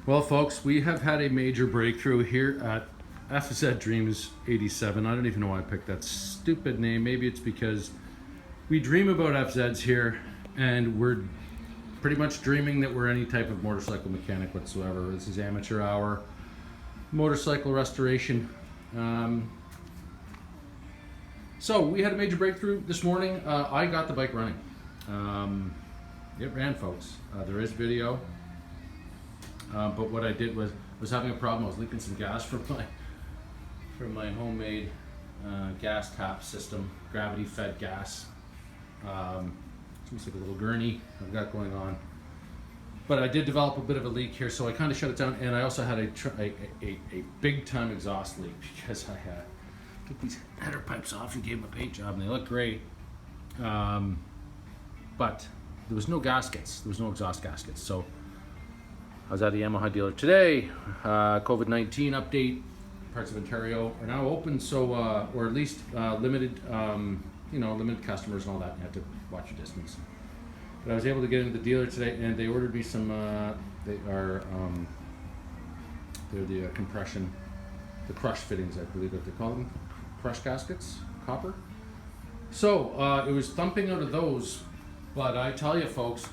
Well, folks, we have had a major breakthrough here at FZ Dreams 87. I don't even know why I picked that stupid name. Maybe it's because we dream about FZs here, and we're pretty much dreaming that we're any type of motorcycle mechanic whatsoever. This is amateur hour motorcycle restoration. So we had a major breakthrough this morning. I got the bike running. It ran, folks. There is video. But what I did was having a problem. I was leaking some gas from my homemade gas tap system, gravity fed gas. It's like a little gurney I've got going on. But I did develop a bit of a leak here, so I kind of shut it down. And I also had a big time exhaust leak because I took these header pipes off and gave them a paint job, and they look great. But there was no gaskets. There was no exhaust gaskets. So I was at the Yamaha dealer today. COVID-19 update. Parts of Ontario are now open, so or at least limited, limited customers and all that. You have to watch your distance. But I was able to get into the dealer today, and they ordered me some. They're the compression, the crush fittings, I believe that they call them, crush gaskets, copper. So it was thumping out of those, but I tell you, folks,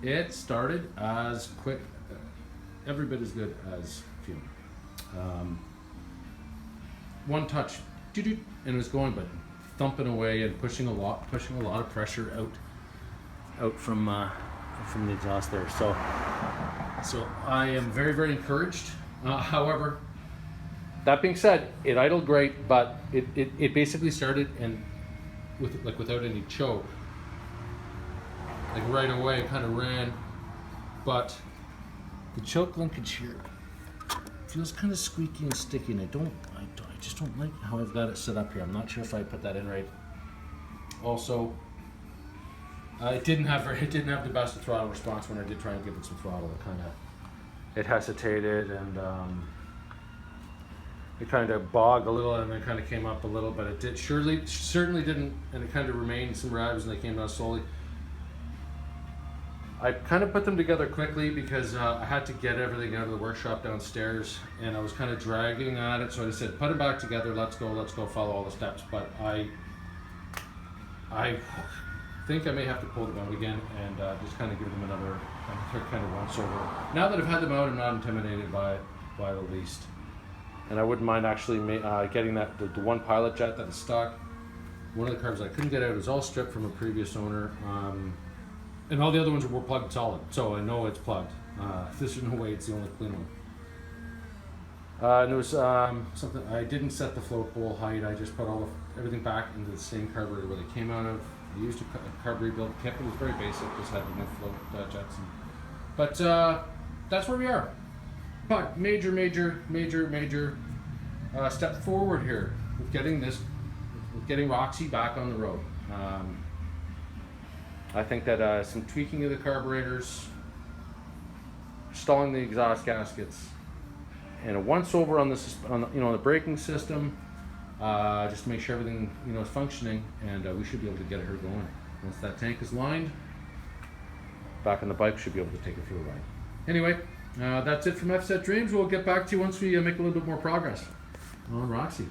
it started as quick, every bit as good as fume. One touch, and it was going, but thumping away and pushing a lot of pressure out from the exhaust there. So I am very, very encouraged. However, that being said, it idled great, but it basically started and without any choke. Like right away, it kind of ran, but the choke linkage here feels kind of squeaky and sticky, and I just don't like how I've got it set up here. I'm not sure if I put that in right. Also, it didn't have the best throttle response when I did try and give it some throttle. It hesitated, and it kind of bogged a little, and then kind of came up a little, but it certainly didn't, and it kind of remained some revs, and they came down slowly. I kind of put them together quickly because I had to get everything out of the workshop downstairs, and I was kind of dragging at it, so I said, put them back together, let's go, follow all the steps. But I think I may have to pull them out again and just kind of give them another kind of once over. Now that I've had them out, I'm not intimidated by the least. And I wouldn't mind actually getting the one pilot jet that is stock. One of the carbs I couldn't get out is all stripped from a previous owner. And all the other ones were plugged solid, so I know it's plugged. There's no way it's the only clean one. And there was something, I didn't set the float pole height. I just put everything back into the same carburetor where they came out of. I used a carb rebuild kit. It was very basic, just had the new float jets. But that's where we are. But major step forward here with getting Roxy back on the road. I think that some tweaking of the carburetors, installing the exhaust gaskets, and a once over on the braking system, just to make sure everything is functioning, and we should be able to get her going. Once that tank is lined, back on the bike, should be able to take her for a ride. Anyway, that's it from FZ Dreams. We'll get back to you once we make a little bit more progress on Roxy.